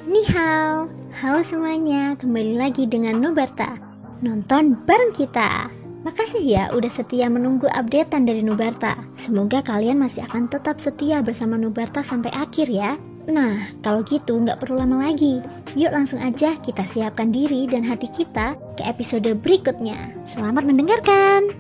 Ni hao, halo semuanya, kembali lagi dengan Nubarta. Nonton bareng kita. Makasih ya udah setia menunggu updatean dari Nubarta. Semoga kalian masih akan tetap setia bersama Nubarta sampai akhir ya. Nah, kalau gitu nggak perlu lama lagi. Yuk langsung aja kita siapkan diri dan hati kita ke episode berikutnya. Selamat mendengarkan.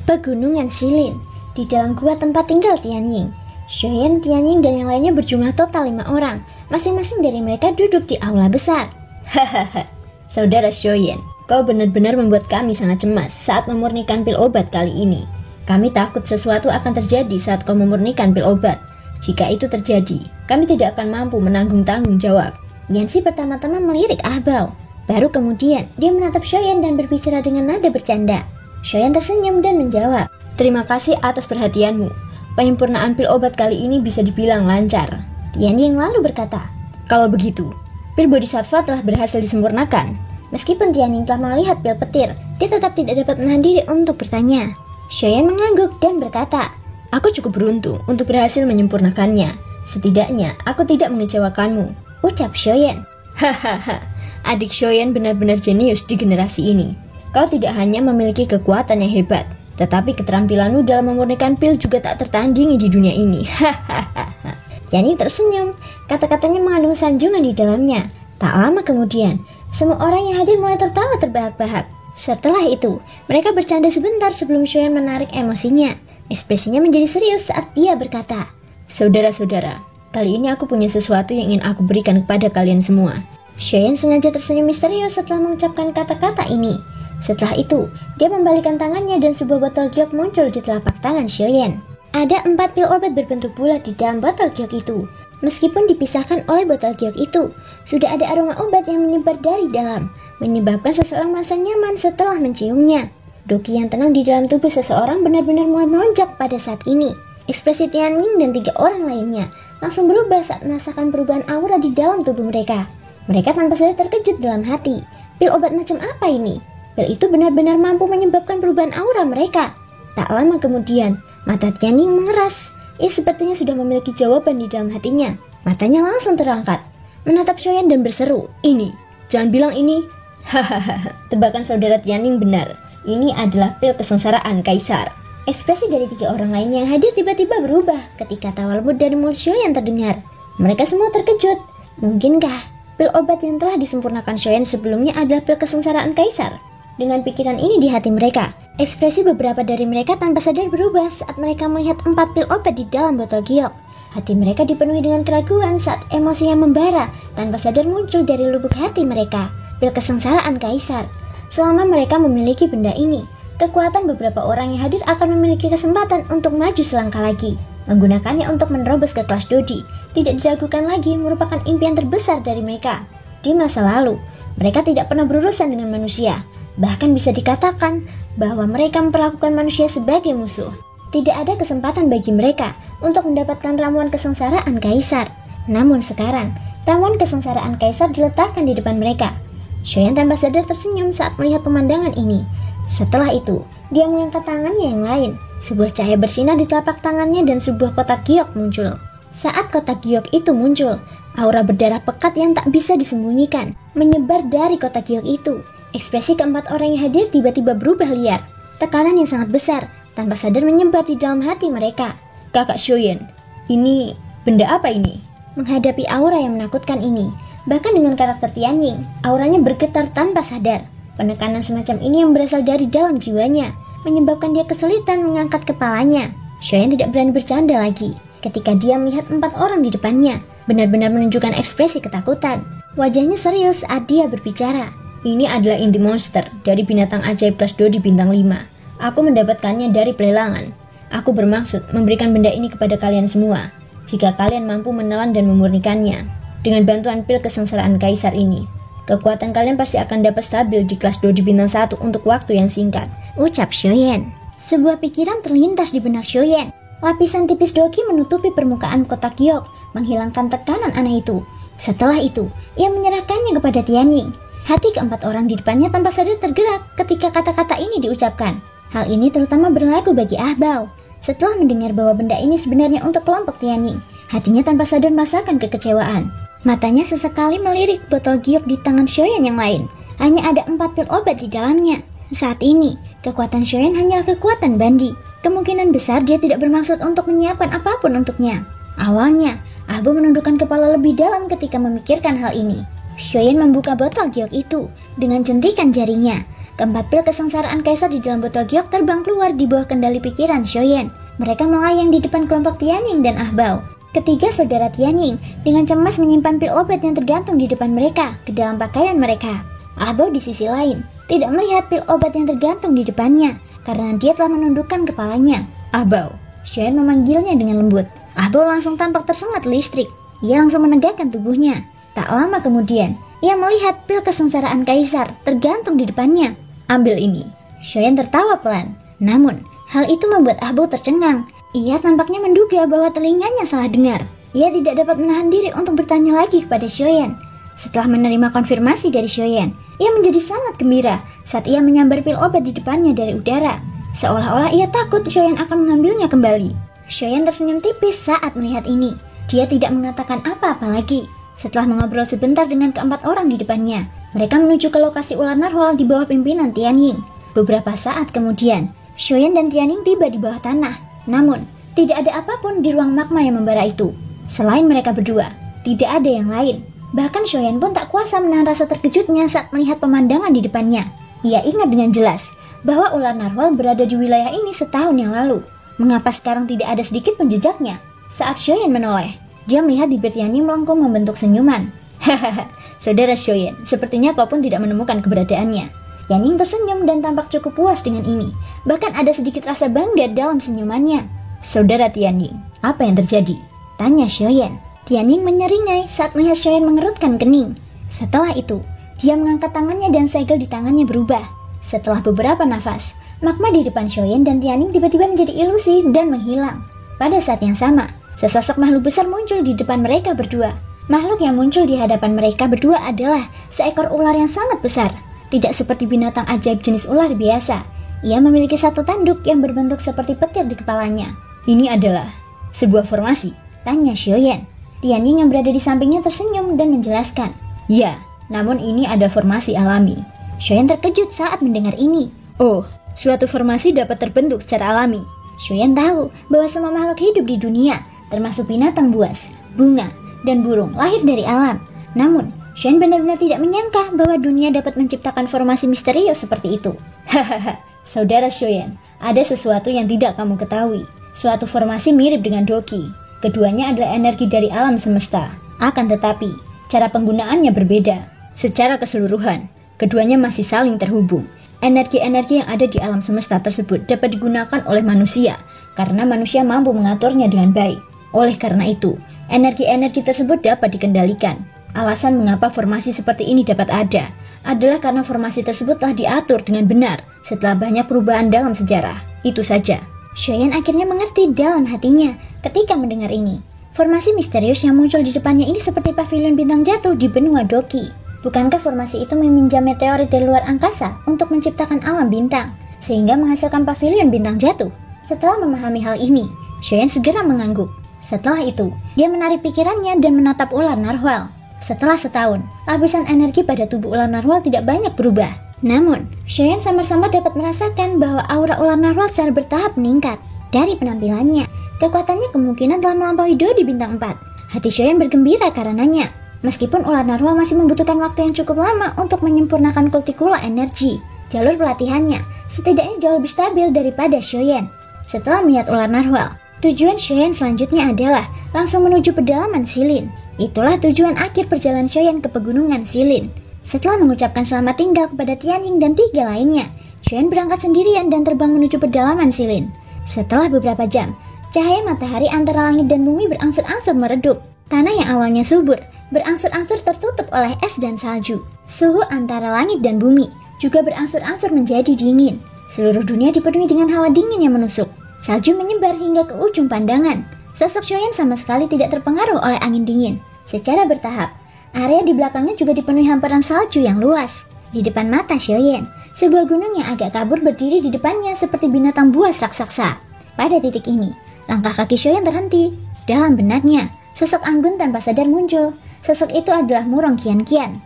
Pegunungan Shilin. Di dalam gua tempat tinggal Tianying, Shoyen, Tianying, dan yang lainnya berjumlah total 5 orang. Masing-masing dari mereka duduk di aula besar. Hahaha, saudara Shoyen, kau benar-benar membuat kami sangat cemas saat memurnikan pil obat kali ini. Kami takut sesuatu akan terjadi saat kau memurnikan pil obat. Jika itu terjadi, kami tidak akan mampu menanggung tanggung jawab. Yanxi pertama-tama melirik Ahbao. Baru kemudian, dia menatap Shoyen dan berbicara dengan nada bercanda. Shoyen tersenyum dan menjawab, "Terima kasih atas perhatianmu. Penyempurnaan pil obat kali ini bisa dibilang lancar." Tianying lalu berkata, "Kalau begitu, pil bodhisattva telah berhasil disempurnakan." Meskipun Tianying telah melihat pil petir, dia tetap tidak dapat menahan diri untuk bertanya. Shoyen mengangguk dan berkata, "Aku cukup beruntung untuk berhasil menyempurnakannya. Setidaknya aku tidak mengecewakanmu," ucap Shoyen. "Hahaha, adik Shoyen benar-benar jenius di generasi ini. Kau tidak hanya memiliki kekuatan yang hebat, tetapi keterampilanmu dalam memurnikan pil juga tak tertandingi di dunia ini." Hahaha. Tianying tersenyum, kata-katanya mengandung sanjungan di dalamnya. Tak lama kemudian, semua orang yang hadir mulai tertawa terbahak-bahak. Setelah itu, mereka bercanda sebentar sebelum Shoyen menarik emosinya. Ekspresinya menjadi serius saat dia berkata, "Saudara-saudara, kali ini aku punya sesuatu yang ingin aku berikan kepada kalian semua." Shoyen sengaja tersenyum misterius setelah mengucapkan kata-kata ini. Setelah itu, dia membalikan tangannya dan sebuah botol giok muncul di telapak tangan Shoyen. Ada 4 pil obat berbentuk bulat di dalam botol giok itu. Meskipun dipisahkan oleh botol giok itu, sudah ada aroma obat yang menyebar dari dalam, menyebabkan seseorang merasa nyaman setelah menciumnya. Doki yang tenang di dalam tubuh seseorang benar-benar mulai melonjak pada saat ini. Ekspresi Tianying dan 3 orang lainnya langsung berubah saat merasakan perubahan aura di dalam tubuh mereka. Mereka tanpa sadar terkejut dalam hati. Pil obat macam apa ini? Pil itu benar-benar mampu menyebabkan perubahan aura mereka. Tak lama kemudian, mata Tianying mengeras. Ia sepertinya sudah memiliki jawaban di dalam hatinya. Matanya langsung terangkat, menatap Shoyen dan berseru, "Ini, jangan bilang ini." Hahaha, tebakan saudara Tianying benar. Ini adalah pil kesengsaraan Kaisar. Ekspresi dari 3 orang lain yang hadir tiba-tiba berubah ketika tawa lembut dari mulut Shoyen terdengar. Mereka semua terkejut. Mungkinkah pil obat yang telah disempurnakan Shoyen sebelumnya adalah pil kesengsaraan Kaisar? Dengan pikiran ini di hati mereka, ekspresi beberapa dari mereka tanpa sadar berubah saat mereka melihat 4 pil obat di dalam botol giok. Hati mereka dipenuhi dengan keraguan saat emosi yang membara tanpa sadar muncul dari lubuk hati mereka. Pil kesengsaraan Kaisar. Selama mereka memiliki benda ini, kekuatan beberapa orang yang hadir akan memiliki kesempatan untuk maju selangkah lagi. Menggunakannya untuk menerobos ke kelas Dodi tidak diragukan lagi merupakan impian terbesar dari mereka. Di masa lalu, mereka tidak pernah berurusan dengan manusia. Bahkan bisa dikatakan bahwa mereka memperlakukan manusia sebagai musuh. Tidak ada kesempatan bagi mereka untuk mendapatkan ramuan kesengsaraan Kaisar. Namun sekarang, ramuan kesengsaraan Kaisar diletakkan di depan mereka. Shoyen tanpa sadar tersenyum saat melihat pemandangan ini. Setelah itu, dia mengangkat tangannya yang lain. Sebuah cahaya bersinar di telapak tangannya dan sebuah kotak giok muncul. Saat kotak giok itu muncul, aura berdarah pekat yang tak bisa disembunyikan menyebar dari kotak giok itu. Ekspresi keempat orang yang hadir tiba-tiba berubah liar. Tekanan yang sangat besar tanpa sadar menyebar di dalam hati mereka. "Kakak Shoyen, ini benda apa ini?" Menghadapi aura yang menakutkan ini, bahkan dengan karakter Tianying, auranya bergetar tanpa sadar. Penekanan semacam ini yang berasal dari dalam jiwanya, menyebabkan dia kesulitan mengangkat kepalanya. Shoyen tidak berani bercanda lagi ketika dia melihat 4 orang di depannya, benar-benar menunjukkan ekspresi ketakutan. Wajahnya serius saat dia berbicara. "Ini adalah inti monster dari binatang ajaib kelas Dodi bintang 5. Aku mendapatkannya dari pelelangan. Aku bermaksud memberikan benda ini kepada kalian semua, jika kalian mampu menelan dan memurnikannya. Dengan bantuan pil kesengsaraan Kaisar ini, kekuatan kalian pasti akan dapat stabil di kelas Dodi bintang 1 untuk waktu yang singkat," ucap Shoyen. Sebuah pikiran terlintas di benak Shoyen. Lapisan tipis Doki menutupi permukaan kotak giok, menghilangkan tekanan aneh itu. Setelah itu, ia menyerahkannya kepada Tianying. Hati keempat orang di depannya tanpa sadar tergerak ketika kata-kata ini diucapkan. Hal ini terutama berlaku bagi Ahbao. Setelah mendengar bahwa benda ini sebenarnya untuk kelompok Tianying, Hatinya tanpa sadar merasakan kekecewaan. Matanya sesekali melirik botol giok di tangan Shoyan yang lain. Hanya ada 4 pil obat di dalamnya. Saat ini, kekuatan Shoyan hanyalah kekuatan Bandi. Kemungkinan besar dia tidak bermaksud untuk menyiapkan apapun untuknya. Awalnya, Ahbo menundukkan kepala lebih dalam ketika memikirkan hal ini. Shoyan membuka botol giok itu dengan jentikan jarinya. Keempat pil kesengsaraan kaisar di dalam botol giok terbang keluar di bawah kendali pikiran Shoyan. Mereka melayang di depan kelompok Tianying dan Ahbao. Ketiga saudara Tianying dengan cemas menyimpan pil obat yang tergantung di depan mereka ke dalam pakaian mereka. Ahbao di sisi lain tidak melihat pil obat yang tergantung di depannya karena dia telah menundukkan kepalanya. Ahbao, Shoyan memanggilnya dengan lembut. Ahbao langsung tampak tersengat listrik. Ia langsung menegakkan tubuhnya. Tak lama kemudian, ia melihat pil kesengsaraan kaisar tergantung di depannya. Ambil ini. Shoyan tertawa pelan. Namun, hal itu membuat Ahbao tercengang. Ia tampaknya menduga bahwa telinganya salah dengar. Ia tidak dapat menahan diri untuk bertanya lagi kepada Shoyan. Setelah menerima konfirmasi dari Shoyan, ia menjadi sangat gembira saat ia menyambar pil obat di depannya dari udara. Seolah-olah ia takut Shoyan akan mengambilnya kembali. Shoyan tersenyum tipis saat melihat ini. Dia tidak mengatakan apa-apa lagi. Setelah mengobrol sebentar dengan keempat orang di depannya, mereka menuju ke lokasi ular narwhal di bawah pimpinan Tianying. Beberapa saat kemudian, Shoyan dan Tianying tiba di bawah tanah. Namun, tidak ada apapun di ruang magma yang membara itu. Selain mereka berdua, tidak ada yang lain. Bahkan Shoyan pun tak kuasa menahan rasa terkejutnya saat melihat pemandangan di depannya. Ia ingat dengan jelas bahwa ular narwhal berada di wilayah ini setahun yang lalu. Mengapa sekarang tidak ada sedikit pun jejaknya? Saat Shoyan menoleh, dia melihat bibir Tianying melengkung membentuk senyuman. Hahaha, saudara Shoyan, sepertinya kau pun tidak menemukan keberadaannya. Tianying tersenyum dan tampak cukup puas dengan ini. Bahkan ada sedikit rasa bangga dalam senyumannya. Saudara Tianying, apa yang terjadi? Tanya Shoyan. Tianying menyeringai saat melihat Shoyan mengerutkan kening. Setelah itu, dia mengangkat tangannya dan segel di tangannya berubah. Setelah beberapa nafas, magma di depan Shoyan dan Tianying tiba-tiba menjadi ilusi dan menghilang. Pada saat yang sama, sesosok makhluk besar muncul di depan mereka berdua. Makhluk yang muncul di hadapan mereka berdua adalah seekor ular yang sangat besar. Tidak seperti binatang ajaib jenis ular biasa. Ia memiliki satu tanduk yang berbentuk seperti petir di kepalanya. Ini adalah sebuah formasi? Tanya Shoyan. Tianying yang berada di sampingnya tersenyum dan menjelaskan. Ya, namun ini ada formasi alami. Shoyan terkejut saat mendengar ini. Oh, suatu formasi dapat terbentuk secara alami. Shoyan tahu bahwa semua makhluk hidup di dunia, termasuk binatang buas, bunga, dan burung, lahir dari alam. Namun, Shoyan benar-benar tidak menyangka bahwa dunia dapat menciptakan formasi misterius seperti itu. Hahaha, saudara Shoyan, ada sesuatu yang tidak kamu ketahui. Suatu formasi mirip dengan Doki. Keduanya adalah energi dari alam semesta. Akan tetapi, cara penggunaannya berbeda. Secara keseluruhan, keduanya masih saling terhubung. Energi-energi yang ada di alam semesta tersebut dapat digunakan oleh manusia karena manusia mampu mengaturnya dengan baik. Oleh karena itu, energi-energi tersebut dapat dikendalikan. Alasan mengapa formasi seperti ini dapat ada adalah karena formasi tersebut telah diatur dengan benar setelah banyak perubahan dalam sejarah. Itu saja. Shoyan akhirnya mengerti dalam hatinya ketika mendengar ini. Formasi misterius yang muncul di depannya ini seperti pavilion bintang jatuh di benua Doki. Bukankah formasi itu meminjam meteorit dari luar angkasa untuk menciptakan alam bintang, sehingga menghasilkan pavilion bintang jatuh? Setelah memahami hal ini, Shoyan segera mengangguk. Setelah itu, dia menarik pikirannya dan menatap ular narwhal. Setelah setahun, lapisan energi pada tubuh ular narwhal tidak banyak berubah. Namun, Shoyan samar-samar dapat merasakan bahwa aura ular narwhal secara bertahap meningkat. Dari penampilannya, kekuatannya kemungkinan telah melampaui Dodi bintang 4. Hati Shoyan bergembira karenanya. Meskipun ular narwhal masih membutuhkan waktu yang cukup lama untuk menyempurnakan kultikula energi, jalur pelatihannya setidaknya jauh lebih stabil daripada Shoyan. Setelah melihat ular narwhal, tujuan Shoyan selanjutnya adalah langsung menuju pedalaman Shilin. Itulah tujuan akhir perjalanan Shoyan ke pegunungan Shilin. Setelah mengucapkan selamat tinggal kepada Tianying dan 3 lainnya, Shoyan berangkat sendirian dan terbang menuju pedalaman Shilin. Setelah beberapa jam, cahaya matahari antara langit dan bumi berangsur-angsur meredup. Tanah yang awalnya subur berangsur-angsur tertutup oleh es dan salju. Suhu antara langit dan bumi juga berangsur-angsur menjadi dingin. Seluruh dunia dipenuhi dengan hawa dingin yang menusuk. Salju menyebar hingga ke ujung pandangan. Sosok Shoyan sama sekali tidak terpengaruh oleh angin dingin. Secara bertahap, area di belakangnya juga dipenuhi hamparan salju yang luas. Di depan mata Shoyan, sebuah gunung yang agak kabur berdiri di depannya seperti binatang buas raksasa. Pada titik ini, langkah kaki Shoyan terhenti. Dalam benaknya, sosok anggun tanpa sadar muncul. Sosok itu adalah Murong Qianqian.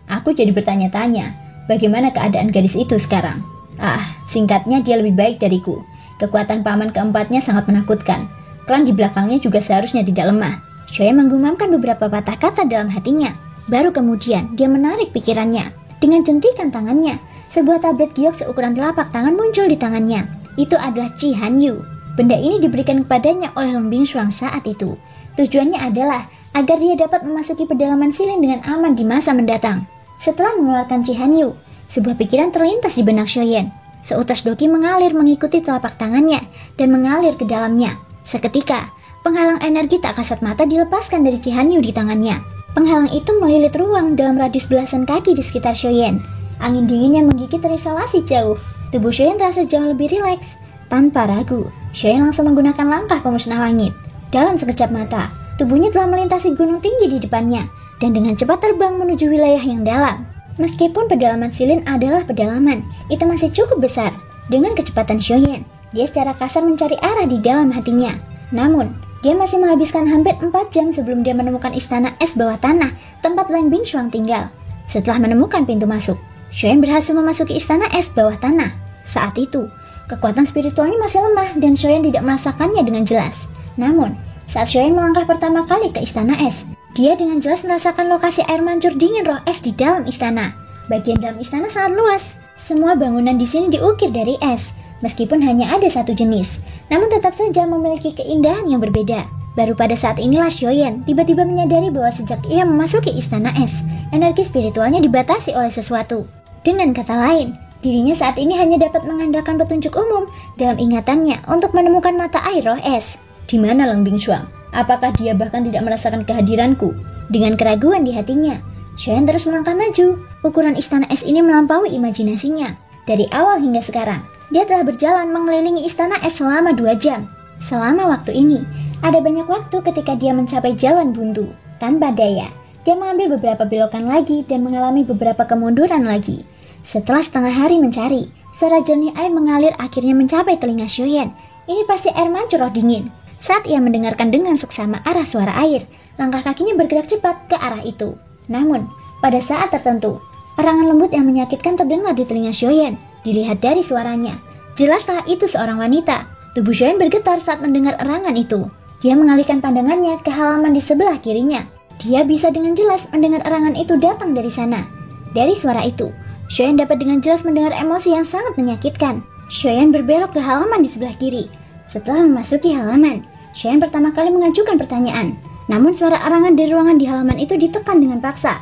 Aku jadi bertanya-tanya, bagaimana keadaan gadis itu sekarang? Singkatnya dia lebih baik dariku. Kekuatan paman keempatnya sangat menakutkan. Klan di belakangnya juga seharusnya tidak lemah. Xiaoyan menggumamkan beberapa patah kata dalam hatinya. Baru kemudian dia menarik pikirannya. Dengan jentikan tangannya, sebuah tablet giok seukuran telapak tangan muncul di tangannya. Itu adalah Qi Hanyu. Benda ini diberikan kepadanya oleh Long Bingshuang saat itu. Tujuannya adalah agar dia dapat memasuki pedalaman Silin dengan aman di masa mendatang. Setelah mengeluarkan Qi Hanyu, sebuah pikiran terlintas di benak Xiaoyan. Seutas doki mengalir mengikuti telapak tangannya dan mengalir ke dalamnya. Seketika, penghalang energi tak kasat mata dilepaskan dari Qi Hanyu di tangannya. Penghalang itu melilit ruang dalam radius belasan kaki di sekitar Xiaoyan. Angin dingin yang menggigit terisolasi jauh. Tubuh Xiaoyan terasa jauh lebih rileks. Tanpa ragu, Xiaoyan langsung menggunakan langkah pemusnah langit. Dalam sekejap mata, tubuhnya telah melintasi gunung tinggi di depannya dan dengan cepat terbang menuju wilayah yang dalam. Meskipun pedalaman Silin adalah pedalaman, itu masih cukup besar. Dengan kecepatan Xiaoyan, dia secara kasar mencari arah di dalam hatinya. Namun, dia masih menghabiskan hampir 4 jam sebelum dia menemukan istana es bawah tanah tempat Long Bingshuang tinggal. Setelah menemukan pintu masuk, Xiaoyan berhasil memasuki istana es bawah tanah. Saat itu, kekuatan spiritualnya masih lemah dan Xiaoyan tidak merasakannya dengan jelas. Namun, saat Xiaoyan melangkah pertama kali ke istana es, dia dengan jelas merasakan lokasi air mancur dingin roh es di dalam istana. Bagian dalam istana sangat luas. Semua bangunan di sini diukir dari es. Meskipun hanya ada satu jenis, namun tetap saja memiliki keindahan yang berbeda. Baru pada saat inilah Xiaoyan tiba-tiba menyadari bahwa sejak ia memasuki istana es, energi spiritualnya dibatasi oleh sesuatu. Dengan kata lain, dirinya saat ini hanya dapat mengandalkan petunjuk umum dalam ingatannya untuk menemukan mata air roh es. Di mana Long Bingshuang? Apakah dia bahkan tidak merasakan kehadiranku? Dengan keraguan di hatinya, Xiaoyan terus melangkah maju. Ukuran istana es ini melampaui imajinasinya. Dari awal hingga sekarang, dia telah berjalan mengelilingi istana es selama 2 jam. Selama waktu ini, ada banyak waktu ketika dia mencapai jalan buntu. Tanpa daya, dia mengambil beberapa belokan lagi dan mengalami beberapa kemunduran lagi. Setelah setengah hari mencari, suara jernih air mengalir akhirnya mencapai telinga Xiaoyan. Ini pasti air mancur roh dingin. Saat ia mendengarkan dengan seksama arah suara air, langkah kakinya bergerak cepat ke arah itu. Namun, pada saat tertentu, erangan lembut yang menyakitkan terdengar di telinga Xiaoyan. Dilihat dari suaranya, jelaslah itu seorang wanita. Tubuh Xiaoyan bergetar saat mendengar erangan itu. Dia mengalihkan pandangannya ke halaman di sebelah kirinya. Dia bisa dengan jelas mendengar erangan itu datang dari sana. Dari suara itu, Xiaoyan dapat dengan jelas mendengar emosi yang sangat menyakitkan. Xiaoyan berbelok ke halaman di sebelah kiri. Setelah memasuki halaman, Xiaoyan pertama kali mengajukan pertanyaan. Namun suara erangan dari ruangan di halaman itu ditekan dengan paksa.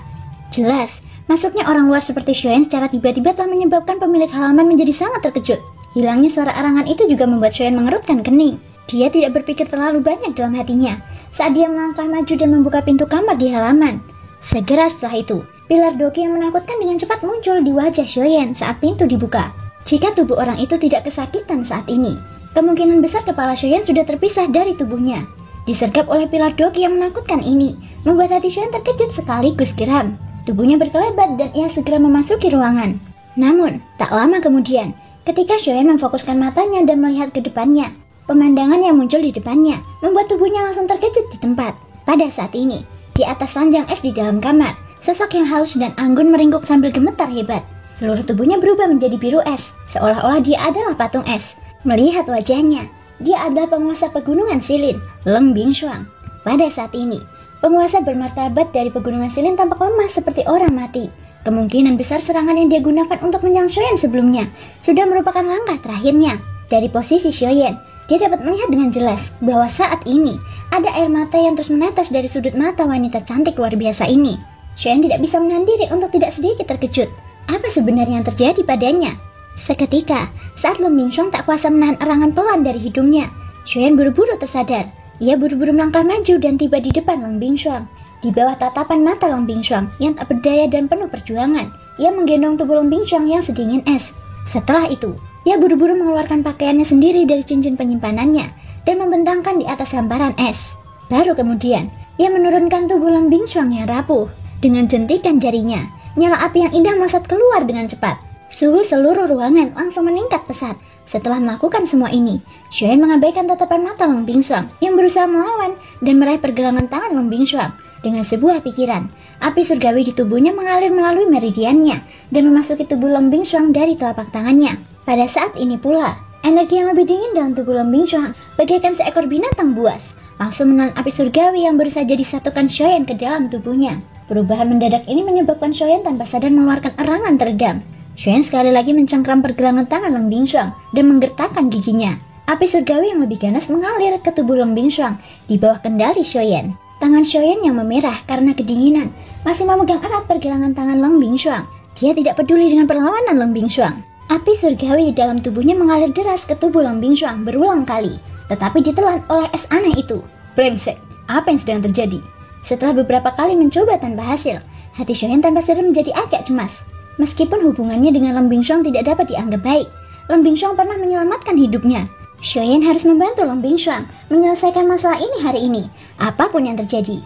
Jelas, masuknya orang luar seperti Xiaoyan secara tiba-tiba telah menyebabkan pemilik halaman menjadi sangat terkejut. Hilangnya suara erangan itu juga membuat Xiaoyan mengerutkan kening. Dia tidak berpikir terlalu banyak dalam hatinya saat dia melangkah maju dan membuka pintu kamar di halaman. Segera setelah itu, pilar doki yang menakutkan dengan cepat muncul di wajah Xiaoyan saat pintu dibuka. Jika tubuh orang itu tidak kesakitan saat ini, kemungkinan besar kepala Xiaoyan sudah terpisah dari tubuhnya. Disergap oleh pilar doki yang menakutkan ini, membuat hati Xiaoyan terkejut sekaligus geram. Tubuhnya berkelebat dan ia segera memasuki ruangan. Namun, tak lama kemudian, ketika Xiaoyan memfokuskan matanya dan melihat ke depannya, pemandangan yang muncul di depannya membuat tubuhnya langsung terkejut di tempat. Pada saat ini, di atas ranjang es di dalam kamar, sosok yang halus dan anggun meringkuk sambil gemetar hebat. Seluruh tubuhnya berubah menjadi biru es, seolah-olah dia adalah patung es. Melihat wajahnya, dia adalah penguasa pegunungan Silin, Long Bingshuang. Pada saat ini, penguasa bermartabat dari pegunungan Silin tampak lemah seperti orang mati. Kemungkinan besar serangan yang dia gunakan untuk menyerang Xiaoyan sebelumnya sudah merupakan langkah terakhirnya. Dari posisi Xiaoyan, dia dapat melihat dengan jelas bahwa saat ini ada air mata yang terus menetes dari sudut mata wanita cantik luar biasa ini. Xiaoyan tidak bisa menahan diri untuk tidak sedikit terkejut. Apa sebenarnya yang terjadi padanya? Seketika, saat Long Bingshuang tak kuasa menahan erangan pelan dari hidungnya, Xiaoyan buru-buru tersadar. Ia buru-buru melangkah maju dan tiba di depan Long Bingshuang. Di bawah tatapan mata Long Bingshuang yang tak berdaya dan penuh perjuangan, ia menggendong tubuh Long Bingshuang yang sedingin es. Setelah itu, ia buru-buru mengeluarkan pakaiannya sendiri dari cincin penyimpanannya dan membentangkan di atas hamparan es. Baru kemudian, ia menurunkan tubuh Long Bingshuang yang rapuh. Dengan jentikan jarinya, nyala api yang indah melesat keluar dengan cepat. Suhu seluruh ruangan langsung meningkat pesat. Setelah melakukan semua ini, Xiaoyan mengabaikan tatapan mata Long Bingshuang yang berusaha melawan dan meraih pergelangan tangan Long Bingshuang. Dengan sebuah pikiran, api surgawi di tubuhnya mengalir melalui meridiannya dan memasuki tubuh Long Bingshuang dari telapak tangannya. Pada saat ini pula, energi yang lebih dingin dalam tubuh Long Bingshuang bagaikan seekor binatang buas, langsung menelan api surgawi yang baru saja disatukan Xiaoyan ke dalam tubuhnya. Perubahan mendadak ini menyebabkan Xiaoyan tanpa sadar mengeluarkan erangan teredam. Xiaoyan sekali lagi mencengkram pergelangan tangan Long Bingshuang dan menggertakkan giginya. Api surgawi yang lebih ganas mengalir ke tubuh Long Bingshuang di bawah kendali Xiaoyan. Tangan Xiaoyan yang memerah karena kedinginan masih memegang erat pergelangan tangan Long Bingshuang. Dia tidak peduli dengan perlawanan Long Bingshuang. Api surgawi di dalam tubuhnya mengalir deras ke tubuh Long Bingshuang berulang kali, tetapi ditelan oleh es aneh itu. Brengsek, apa yang sedang terjadi? Setelah beberapa kali mencoba tanpa hasil, hati Xiaoyan tanpa sadar menjadi agak cemas. Meskipun hubungannya dengan Long Bingshuang tidak dapat dianggap baik, Long Bingshuang pernah menyelamatkan hidupnya. Xiaoyan harus membantu Long Bingshuang menyelesaikan masalah ini hari ini, apapun yang terjadi.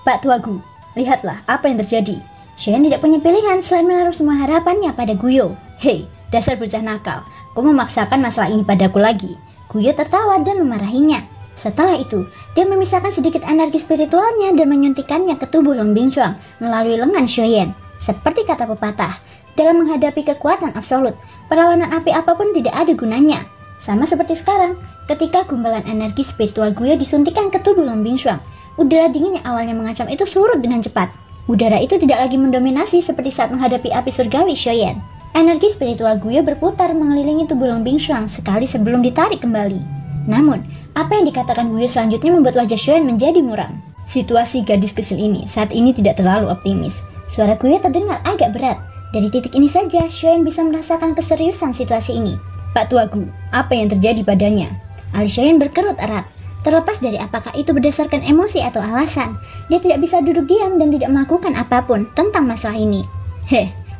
Pak Tuagu, lihatlah apa yang terjadi. Xiaoyan tidak punya pilihan selain menaruh semua harapannya pada Guyo. Hei, dasar bocah nakal, kau memaksakan masalah ini padaku lagi. Guyo tertawa dan memarahinya. Setelah itu, dia memisahkan sedikit energi spiritualnya dan menyuntikkannya ke tubuh Long Bingshuang melalui lengan Xiaoyan. Seperti kata pepatah, dalam menghadapi kekuatan absolut, perlawanan api apapun tidak ada gunanya. Sama seperti sekarang, ketika gumpalan energi spiritual Guyo disuntikkan ke tubuh Long Bingshuang, udara dingin yang awalnya mengancam itu surut dengan cepat. Udara itu tidak lagi mendominasi seperti saat menghadapi api surgawi Xiaoyan. Energi spiritual Guyo berputar mengelilingi tubuh Long Bingshuang sekali sebelum ditarik kembali. Namun, apa yang dikatakan Guyo selanjutnya membuat wajah Xiaoyan menjadi muram. Situasi gadis kecil ini saat ini tidak terlalu optimis. Suara Guyo terdengar agak berat. Dari titik ini saja, Xiaoyan bisa merasakan keseriusan situasi ini. Pak Tuagu, apa yang terjadi padanya? Alis Xiaoyan berkerut erat. Terlepas dari apakah itu berdasarkan emosi atau alasan, dia tidak bisa duduk diam dan tidak melakukan apapun tentang masalah ini.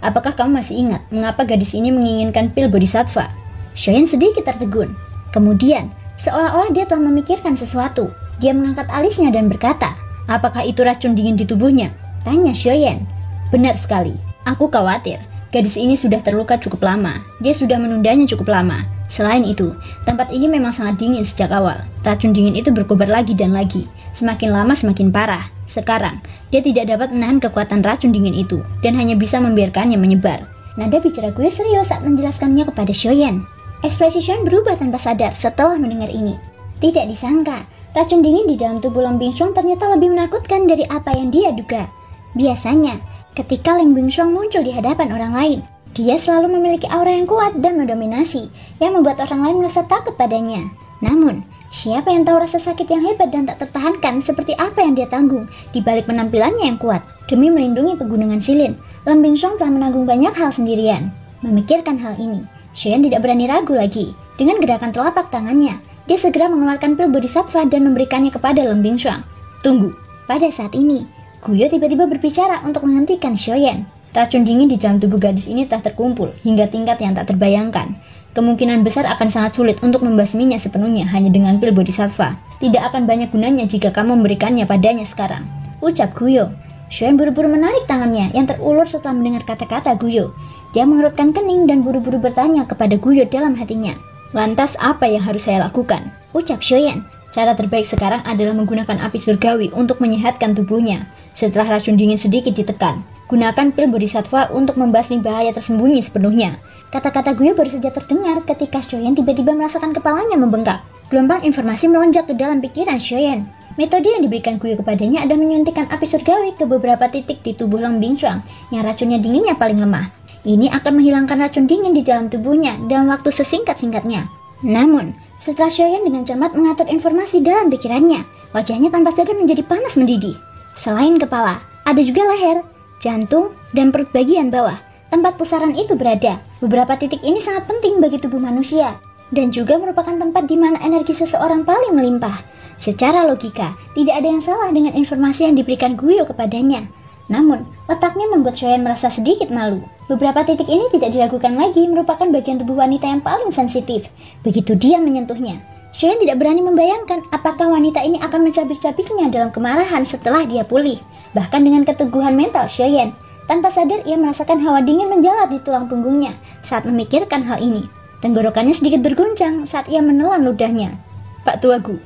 Apakah kamu masih ingat mengapa gadis ini menginginkan pil bodhisattva? Xiaoyan sedikit tertegun. Kemudian, seolah-olah dia telah memikirkan sesuatu. Dia mengangkat alisnya dan berkata, apakah itu racun dingin di tubuhnya? Tanya Xiaoyan. Benar sekali. Aku khawatir. Gadis ini sudah terluka cukup lama. Dia sudah menundanya cukup lama. Selain itu, tempat ini memang sangat dingin sejak awal. Racun dingin itu berkobar lagi dan lagi. Semakin lama semakin parah. Sekarang, dia tidak dapat menahan kekuatan racun dingin itu dan hanya bisa membiarkannya menyebar. Nada bicara Guyo serius saat menjelaskannya kepada Xiaoyan. Ekspresi Xiaoyan berubah tanpa sadar setelah mendengar ini. Tidak disangka, racun dingin di dalam tubuh Long Bingshuang ternyata lebih menakutkan dari apa yang dia duga. Biasanya, ketika Long Bingshuang muncul di hadapan orang lain, dia selalu memiliki aura yang kuat dan mendominasi, yang membuat orang lain merasa takut padanya. Namun, siapa yang tahu rasa sakit yang hebat dan tak tertahankan seperti apa yang dia tanggung di balik penampilannya yang kuat. Demi melindungi pegunungan Silin, Long Bingshuang telah menanggung banyak hal sendirian. Memikirkan hal ini, Xiaoyan tidak berani ragu lagi. Dengan gerakan telapak tangannya, dia segera mengeluarkan pil bodhisattva dan memberikannya kepada Long Bingshuang. Tunggu. Pada saat ini, Guyo tiba-tiba berbicara untuk menghentikan Xiaoyan. Racun dingin di dalam tubuh gadis ini telah terkumpul hingga tingkat yang tak terbayangkan. Kemungkinan besar akan sangat sulit untuk membasminya sepenuhnya hanya dengan pil bodhisattva. Tidak akan banyak gunanya jika kamu memberikannya padanya sekarang, ucap Guyo. Xiaoyan buru-buru menarik tangannya yang terulur setelah mendengar kata-kata Guyo. Dia mengerutkan kening dan buru-buru bertanya kepada Guyo dalam hatinya. Lantas apa yang harus saya lakukan? Ucap Xiaoyan. Cara terbaik sekarang adalah menggunakan api surgawi untuk menyehatkan tubuhnya. Setelah racun dingin sedikit ditekan, gunakan pil bodhisattva untuk membasmi bahaya tersembunyi sepenuhnya. Kata-kata Guyo baru saja terdengar ketika Xiaoyan tiba-tiba merasakan kepalanya membengkak. Gelombang informasi melonjak ke dalam pikiran Xiaoyan. Metode yang diberikan Guyo kepadanya adalah menyuntikkan api surgawi ke beberapa titik di tubuh Long Bingshuang yang racunnya dinginnya paling lemah. Ini akan menghilangkan racun dingin di dalam tubuhnya dalam waktu sesingkat-singkatnya. Namun, setelah Xiaoyan dengan cermat mengatur informasi dalam pikirannya, wajahnya tanpa sadar menjadi panas mendidih. Selain kepala, ada juga leher, jantung, dan perut bagian bawah. Tempat pusaran itu berada. Beberapa titik ini sangat penting bagi tubuh manusia, dan juga merupakan tempat di mana energi seseorang paling melimpah. Secara logika, tidak ada yang salah dengan informasi yang diberikan Guyo kepadanya. Namun, letaknya membuat Xiaoyan merasa sedikit malu. Beberapa titik ini tidak diragukan lagi merupakan bagian tubuh wanita yang paling sensitif. Begitu dia menyentuhnya, Xiaoyan tidak berani membayangkan apakah wanita ini akan mencabik-cabiknya dalam kemarahan setelah dia pulih. Bahkan dengan keteguhan mental Xiaoyan, Tanpa sadar ia merasakan hawa dingin menjalar di tulang punggungnya saat memikirkan hal ini. Tenggorokannya sedikit berguncang saat ia menelan ludahnya. Pak Tuagu,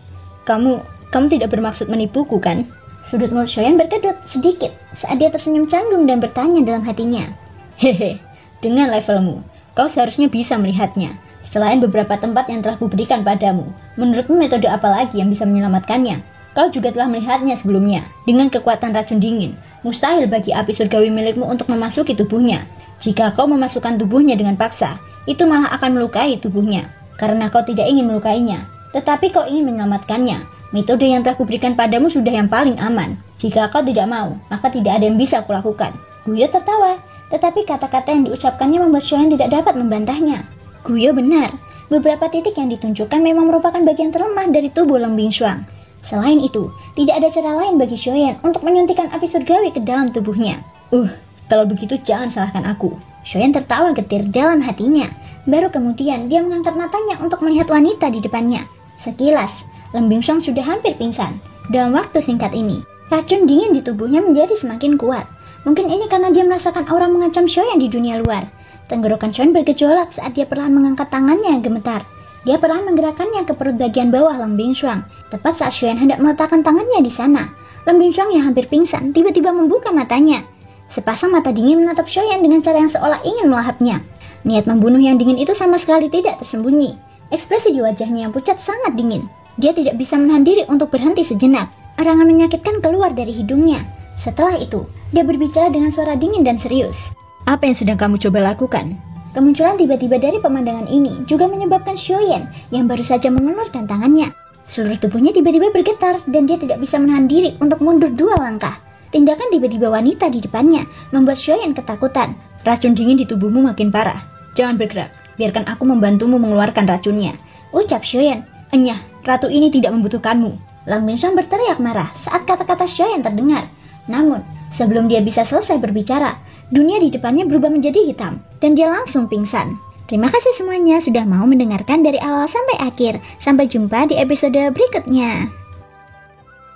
kamu tidak bermaksud menipuku kan? Sudut mulut Shoyan berkedut sedikit saat dia tersenyum canggung dan bertanya dalam hatinya. Hehe, dengan levelmu, kau seharusnya bisa melihatnya. Selain beberapa tempat yang telah kuberikan padamu, menurutmu metode apa lagi yang bisa menyelamatkannya? Kau juga telah melihatnya sebelumnya. Dengan kekuatan racun dingin, mustahil bagi api surgawi milikmu untuk memasuki tubuhnya. Jika kau memasukkan tubuhnya dengan paksa, itu malah akan melukai tubuhnya. Karena kau tidak ingin melukainya, tetapi kau ingin menyelamatkannya. Metode yang telah kuberikan padamu sudah yang paling aman. Jika kau tidak mau, maka tidak ada yang bisa kulakukan. Guyo tertawa, tetapi kata-kata yang diucapkannya membuat Shoyan tidak dapat membantahnya. Guyo benar, beberapa titik yang ditunjukkan memang merupakan bagian terlemah dari tubuh Leng Bingshuang. Selain itu, tidak ada cara lain bagi Shoyan untuk menyuntikkan api surgawi ke dalam tubuhnya. Kalau begitu jangan salahkan aku. Shoyan tertawa getir dalam hatinya. Baru kemudian dia mengangkat matanya untuk melihat wanita di depannya. Sekilas, Leng Bingshuang sudah hampir pingsan. Dalam waktu singkat ini, racun dingin di tubuhnya menjadi semakin kuat. Mungkin ini karena dia merasakan aura mengancam Shoyan di dunia luar. Tenggorokan Shoyan bergejolak saat dia perlahan mengangkat tangannya yang gemetar. Dia perlahan menggerakkannya ke perut bagian bawah Leng Bingshuang. Tepat saat Shoyan hendak meletakkan tangannya di sana, Leng Bingshuang yang hampir pingsan tiba-tiba membuka matanya. Sepasang mata dingin menatap Shoyan dengan cara yang seolah ingin melahapnya. Niat membunuh yang dingin itu sama sekali tidak tersembunyi. Ekspresi di wajahnya yang pucat sangat dingin. Dia tidak bisa menahan diri untuk berhenti sejenak. Arangan menyakitkan keluar dari hidungnya. Setelah itu, dia berbicara dengan suara dingin dan serius. Apa yang sedang kamu coba lakukan? Kemunculan tiba-tiba dari pemandangan ini juga menyebabkan Shoyan yang baru saja mengelurkan tangannya. Seluruh tubuhnya tiba-tiba bergetar dan dia tidak bisa menahan diri untuk mundur 2 langkah. Tindakan tiba-tiba wanita di depannya membuat Shoyan ketakutan. Racun dingin di tubuhmu makin parah. Jangan bergerak, biarkan aku membantumu mengeluarkan racunnya, ucap Shoyan. Enyah, ratu ini tidak membutuhkanmu. Leng Bingshuang berteriak marah saat kata-kata Shoyan terdengar. Namun, sebelum dia bisa selesai berbicara, dunia di depannya berubah menjadi hitam dan dia langsung pingsan. Terima kasih semuanya sudah mau mendengarkan dari awal sampai akhir. Sampai jumpa di episode berikutnya.